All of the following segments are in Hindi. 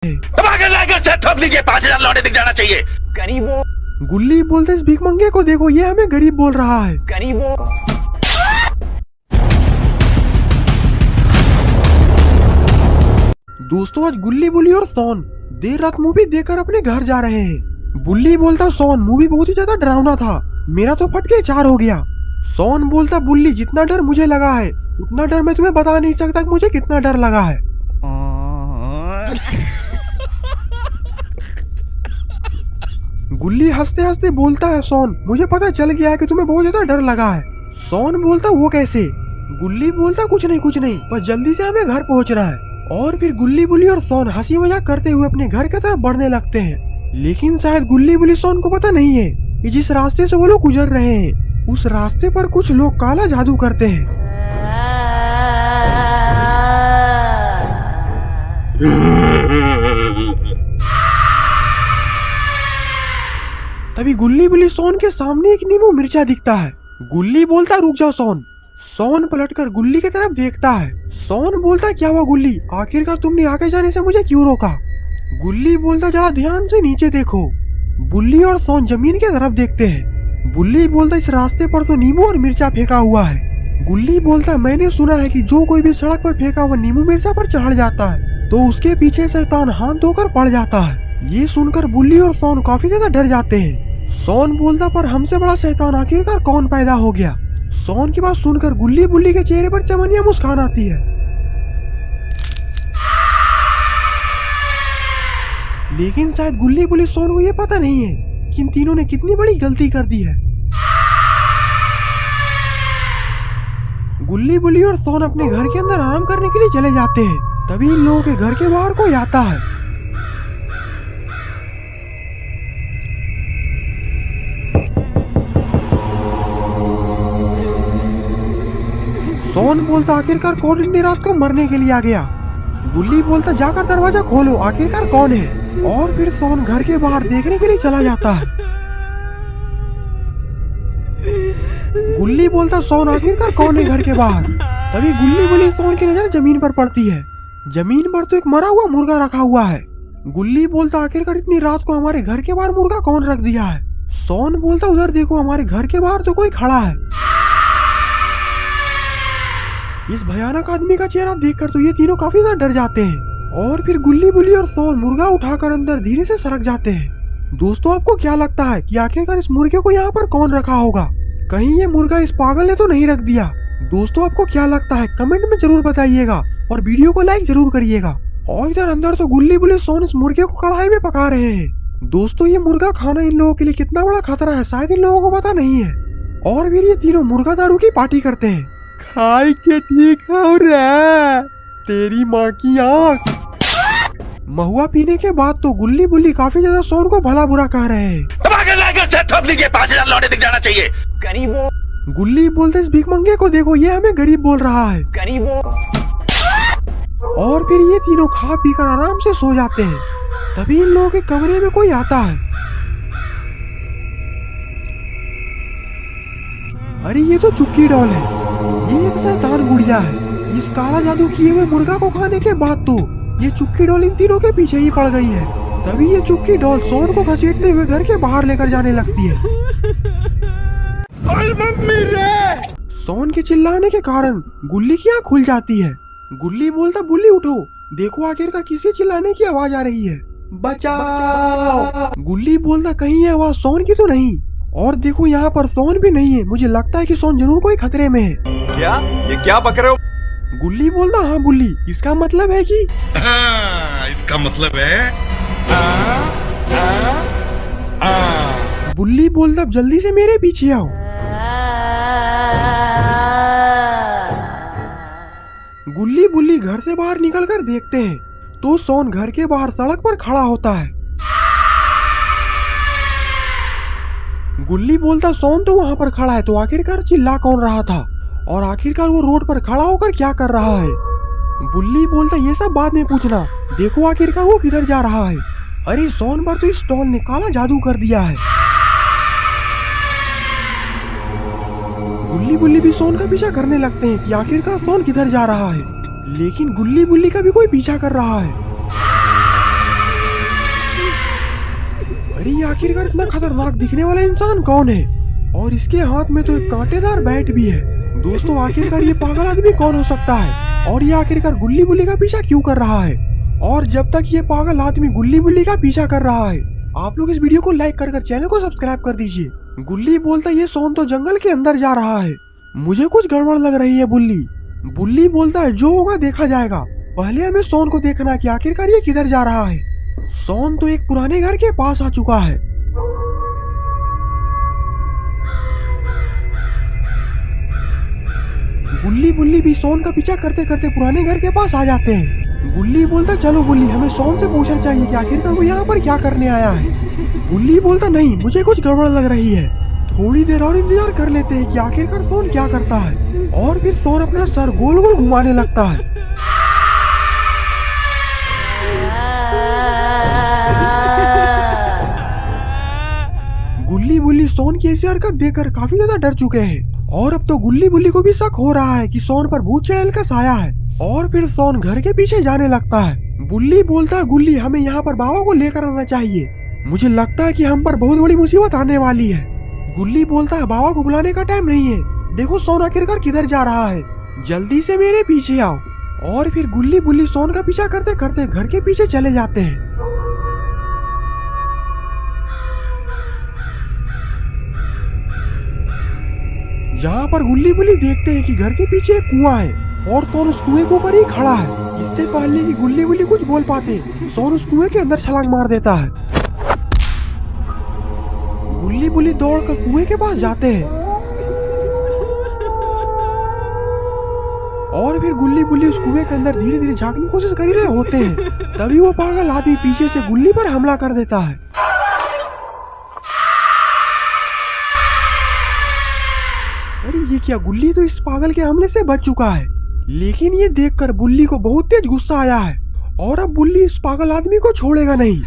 से ठोक लीजिए, 5000 लौटे दिख जाना चाहिए। गरीबों। गुल्ली बोलते इस भीख मंगे को देखो, ये हमें गरीब बोल रहा है। गरीबों। दोस्तों आज गुल्ली, बुल्ली और सोन देर रात मूवी देखकर अपने घर जा रहे हैं। बुल्ली बोलता सोन मूवी बहुत ही ज्यादा डरावना था, मेरा तो फट के 4 हो गया। सोन बोलता बुल्ली जितना डर मुझे लगा है उतना डर मैं तुम्हें बता नहीं सकता कि मुझे कितना डर लगा है। गुल्ली हंसते हंसते बोलता है सोन मुझे पता चल गया है कि तुम्हें बहुत ज्यादा डर लगा है। सोन बोलता वो कैसे? गुल्ली बोलता कुछ नहीं बस जल्दी से हमें घर पहुंचना है। और फिर गुल्ली, बुल्ली और सोन हंसी मजाक करते हुए अपने घर की तरफ बढ़ने लगते हैं। लेकिन शायद गुल्ली, बुल्ली, सोन को पता नहीं है कि जिस रास्ते से वो लोग गुजर रहे हैं उस रास्ते पर कुछ लोग काला जादू करते हैं। तभी गुल्ली, बुल्ली, सोन के सामने एक नींबू मिर्चा दिखता है। गुल्ली बोलता रुक जाओ सोन। सोन पलटकर गुल्ली की तरफ देखता है। सोन बोलता क्या हुआ गुल्ली, आखिरकार तुमने आगे जाने से मुझे क्यों रोका? गुल्ली बोलता जरा ध्यान से नीचे देखो। बुल्ली और सोन जमीन की तरफ देखते हैं। बुल्ली बोलता इस रास्ते पर तो नींबू और मिर्चा फेंका हुआ है। गुल्ली बोलता मैंने सुना है कि जो कोई भी सड़क पर फेंका हुआ नींबू मिर्चा पर चढ़ जाता है तो उसके पीछे शैतान हाथ धोकर पड़ जाता है। ये सुनकर बुल्ली और सोन काफी ज्यादा डर जाते हैं। सोन बोलता पर हमसे बड़ा शैतान आखिरकार कौन पैदा हो गया? सोन की बात सुनकर गुल्ली, बुल्ली के चेहरे पर चमनिया मुस्कान आती है। लेकिन शायद गुल्ली, बुल्ली, सोन को ये पता नहीं है कि इन तीनों ने कितनी बड़ी गलती कर दी है। गुल्ली, बुल्ली और सोन अपने घर के अंदर आराम करने के लिए चले जाते हैं। तभी इन लोगों के घर के बाहर कोई आता है। सोन बोलता आखिरकार कौन इतनी रात को मरने के लिए आ गया? गुल्ली बोलता जाकर दरवाजा खोलो, आखिरकार कौन है? और फिर सोन घर के बाहर देखने के लिए चला जाता है। गुल्ली बोलता सोन आखिरकार कौन है घर के बाहर? तभी गुल्ली, बुल्ली, सोन की नजर जमीन पर पड़ती है। जमीन पर तो एक मरा हुआ मुर्गा रखा हुआ है। गुल्ली बोलता आखिरकार इतनी रात को हमारे घर के बाहर मुर्गा कौन रख दिया है? सोन बोलता उधर देखो हमारे घर के बाहर तो कोई खड़ा है। इस भयानक आदमी का चेहरा देखकर तो ये तीनों काफी ज्यादा डर जाते हैं। और फिर गुल्ली, बुल्ली और सोन मुर्गा उठाकर अंदर धीरे से सरक जाते हैं। दोस्तों आपको क्या लगता है कि आखिरकार इस मुर्गे को यहाँ पर कौन रखा होगा? कहीं ये मुर्गा इस पागल ने तो नहीं रख दिया? दोस्तों आपको क्या लगता है कमेंट में जरूर बताइएगा और वीडियो को लाइक जरूर करिएगा। और इधर अंदर तो गुल्ली, बुल्ली, सोन इस मुर्गे को कढ़ाई में पका रहे हैं। दोस्तों ये मुर्गा खाना इन लोगों के लिए कितना बड़ा खतरा है शायद इन लोगों को पता नहीं है। और फिर ये तीनों मुर्गा दारू की पार्टी करते हैं। खाई के ठीक हो रहा तेरी माँ की आँख। महुआ पीने के बाद तो गुल्ली, बुल्ली काफी ज्यादा सोन को भला बुरा कह रहे हैं। से ठोक लीजिए, 5000 लौटे दिख जाना चाहिए। गरीबों। गुल्ली बोलते इस भीख मंगे को देखो, ये हमें गरीब बोल रहा है। गरीबों। और फिर ये तीनों खा पी कर आराम से सो जाते हैं। तभी इन लोगों के कमरे में कोई आता है। अरे ये तो चुक्की डॉल है, ये एक शैतान गुड़िया है। इस काला जादू किए हुए मुर्गा को खाने के बाद तो ये चुक्की डॉल इन तीनों के पीछे ही पड़ गई है। तभी ये चुक्की डॉल सोन को घसीटते हुए घर के बाहर लेकर जाने लगती है। मम्मी रे! सोन के चिल्लाने के कारण गुल्ली की आँख खुल जाती है। गुल्ली बोलता बुल्ली उठो, देखो आखिरकार किसी चिल्लाने की आवाज आ रही है। बचाओ! गुल्ली बोलता कहीं ये आवाज सोन की तो नहीं? और देखो यहाँ पर सोन भी नहीं है, मुझे लगता है कि सोन जरूर कोई खतरे में है। क्या ये क्या बक रहे हो? गुल्ली बोलता हाँ बुल्ली, इसका मतलब है कि इसका मतलब है बुल्ली बोलता जल्दी से मेरे पीछे आओ। गुल्ली, बुल्ली घर से बाहर निकलकर देखते हैं तो सोन घर के बाहर सड़क पर खड़ा होता है। गुल्ली बोलता सोन तो वहाँ पर खड़ा है तो आखिरकार चिल्ला कौन रहा था और आखिरकार वो रोड पर खड़ा होकर क्या कर रहा है? बुल्ली बोलता ये सब बाद में पूछना, देखो आखिरकार वो किधर जा रहा है। अरे सोन पर तो इस डॉल ने काला जादू कर दिया है। गुल्ली, बुल्ली भी सोन का पीछा करने लगते हैं कि आखिरकार सोन किधर जा रहा है। लेकिन गुल्ली, बुल्ली का भी कोई पीछा कर रहा है। अरे ये आखिरकार इतना खतरनाक दिखने वाला इंसान कौन है, और इसके हाथ में तो एक कांटेदार बैट भी है। दोस्तों आखिरकार ये पागल आदमी कौन हो सकता है, और ये आखिरकार गुल्ली बुल्ली का पीछा क्यों कर रहा है। और जब तक ये पागल आदमी गुल्ली बुल्ली का पीछा कर रहा है, आप लोग इस वीडियो को लाइक कर चैनल को सब्सक्राइब कर दीजिए। गुल्ली बोलता ये सोन तो जंगल के अंदर जा रहा है, मुझे कुछ गड़बड़ लग रही है। बुल्ली बोलता है जो होगा देखा जाएगा, पहले हमें सोन को देखना कि आखिरकार ये किधर जा रहा है। सोन तो एक पुराने घर के पास आ चुका है। गुल्ली बुल्ली भी सोन का पीछा करते करते पुराने घर के पास आ जाते हैं। गुल्ली बोलता चलो बुल्ली, हमें सोन से पूछना चाहिए कि आखिरकार वो यहाँ पर क्या करने आया है। बुल्ली बोलता नहीं, मुझे कुछ गड़बड़ लग रही है, थोड़ी देर और इंतजार कर लेते हैं कि आखिरकार सोन क्या करता है। और फिर सोन अपना सर गोल गोल घुमाने लगता है। गुल्ली बुल्ली सोन की ऐसी हरकत देखकर काफी ज्यादा डर चुके हैं, और अब तो गुल्ली बुल्ली को भी शक हो रहा है कि सोन पर भूत चुड़ैल का साया है। और फिर सोन घर के पीछे जाने लगता है। बुल्ली बोलता है गुल्ली, हमें यहाँ पर बाबा को लेकर आना चाहिए, मुझे लगता है कि हम पर बहुत बड़ी मुसीबत आने वाली है। गुल्ली बोलता है बाबा को बुलाने का टाइम नहीं है, देखो सोन आखिरकार किधर जा रहा है, जल्दी से मेरे पीछे आओ। और फिर गुल्ली बुल्ली सोन का पीछा करते करते घर के पीछे चले जाते हैं। जहाँ पर गुल्ली बुल्ली देखते हैं कि घर के पीछे एक कुआं है, और सोन उस कुएं के ऊपर ही खड़ा है। इससे पहले कि गुल्ली बुल्ली कुछ बोल पाते, सोन उस कुएं के अंदर छलांग मार देता है। गुल्ली बुल्ली दौड़कर कुएं के पास जाते हैं, और फिर गुल्ली बुल्ली उस कुएं के अंदर धीरे धीरे झांकने की कोशिश कर रहे होते हैं। तभी वो पागल आदमी पीछे से गुल्ली पर हमला कर देता है। अरे ये क्या, गुल्ली तो इस पागल के हमले से बच चुका है, लेकिन ये देखकर बुल्ली को बहुत तेज गुस्सा आया है, और अब बुल्ली इस पागल आदमी को छोड़ेगा नहीं।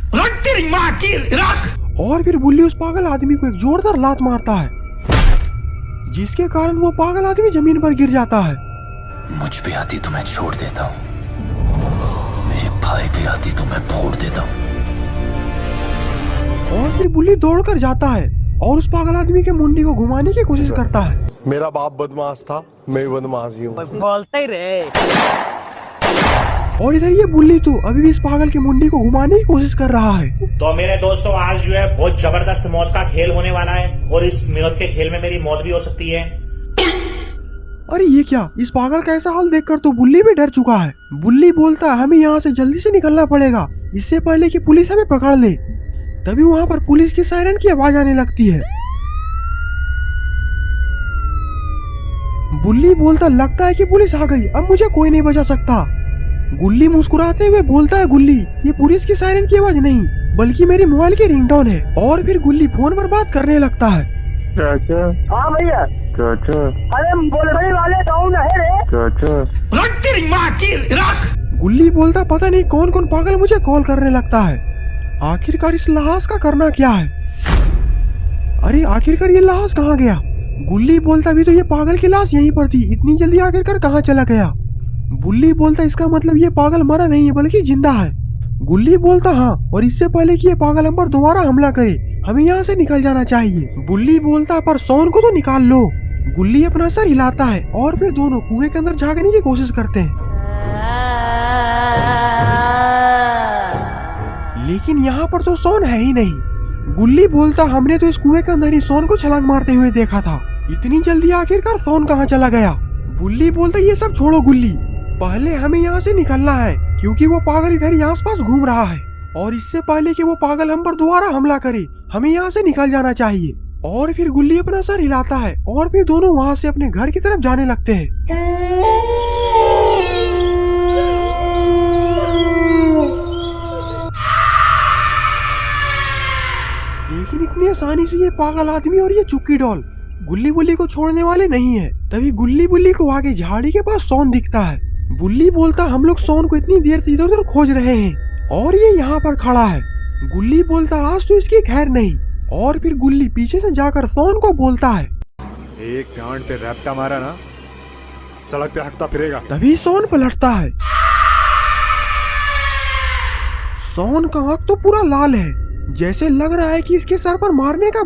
और फिर बुल्ली उस पागल आदमी को एक जोरदार लात मारता है, जिसके कारण वो पागल आदमी जमीन पर गिर जाता है। मुझ पे आती तो मैं छोड़ देता हूँ, मेरे भाई पे आती तो मैं फोड़ देता हूँ। और फिर बुल्ली दौड़कर जाता है और उस पागल आदमी के मुंडी को घुमाने की कोशिश करता है। मेरा बाप बदमाश था, मैं बदमाश ही हूँ। बोलते ही रहे। और इधर ये बुल्ली तो अभी भी इस पागल के मुंडी को घुमाने की कोशिश कर रहा है। तो मेरे दोस्तों आज जो है बहुत जबरदस्त मौत का खेल होने वाला है, और इस मौत के खेल में मेरी मौत भी हो सकती है। अरे ये क्या, इस पागल का ऐसा हाल देखकर तो बुल्ली भी डर चुका है। बुल्ली बोलता है हमें यहाँ से जल्दी से निकलना पड़ेगा, इससे पहले कि पुलिस हमें पकड़ ले। तभी वहाँ पर पुलिस की सायरन की आवाज आने लगती है। बुल्ली बोलता लगता है कि पुलिस आ गई, अब मुझे कोई नहीं बचा सकता। गुल्ली मुस्कुराते हुए बोलता है गुल्ली, ये पुलिस की सायरन की आवाज नहीं बल्कि मेरी मोबाइल की रिंगटोन है। और फिर गुल्ली फोन पर बात करने लगता है। चाचा, हाँ भैया, चाचा, अरे बोलने वाले कौन है रे? चाचा। गुल्ली बोलता पता नहीं कौन कौन पागल मुझे कॉल करने लगता है, आखिरकार इस लाश का करना क्या है। अरे आखिरकार ये लाश कहाँ गया। गुल्ली बोलता भी तो ये पागल की लाश यहीं पर थी, इतनी जल्दी आखिरकार कहाँ चला गया। बुल्ली बोलता इसका मतलब ये पागल मरा नहीं है बल्कि जिंदा है। गुल्ली बोलता हाँ, और इससे पहले कि ये पागल हम पर दोबारा हमला करे हमें यहाँ से निकल जाना चाहिए। बुल्ली बोलता पर सोन को तो निकाल लो। गुल्ली अपना सर हिलाता है और फिर दोनों कुएं के अंदर झांकने की कोशिश करते हैं, लेकिन यहाँ पर तो सोन है ही नहीं। गुल्ली बोलता हमने तो इस कुएं के अंदर ही सोन को छलांग मारते हुए देखा था, इतनी जल्दी आखिरकार सोन कहाँ चला गया। बुल्ली बोलता ये सब छोड़ो गुल्ली, पहले हमें यहाँ से निकलना है क्योंकि वो पागल इधर ही आसपास घूम रहा है, और इससे पहले कि वो पागल हम पर दोबारा हमला करे हमें यहाँ से निकल जाना चाहिए। और फिर गुल्ली अपना सर हिलाता है और फिर दोनों वहाँ से अपने घर की तरफ जाने लगते हैं। लेकिन इतनी आसानी से ये पागल आदमी और ये चुक्की डॉल गुल्ली बुल्ली को छोड़ने वाले नहीं है। तभी गुल्ली बुल्ली को आगे झाड़ी के पास सोन दिखता है। बुल्ली बोलता हम लोग सोन को इतनी देर से इधर उधर खोज रहे हैं और ये यहाँ पर खड़ा है। गुल्ली बोलता आज तो इसकी खैर नहीं। और फिर गुल्ली पीछे से जाकर सोन को बोलता है एक गांड पे रैप्टा मारा ना, सड़क पे हकता फिरेगा। तभी सोन पलटता है। सोन का आंख तो पूरा लाल है जैसे लग रहा है कि इसके सर पर मारने का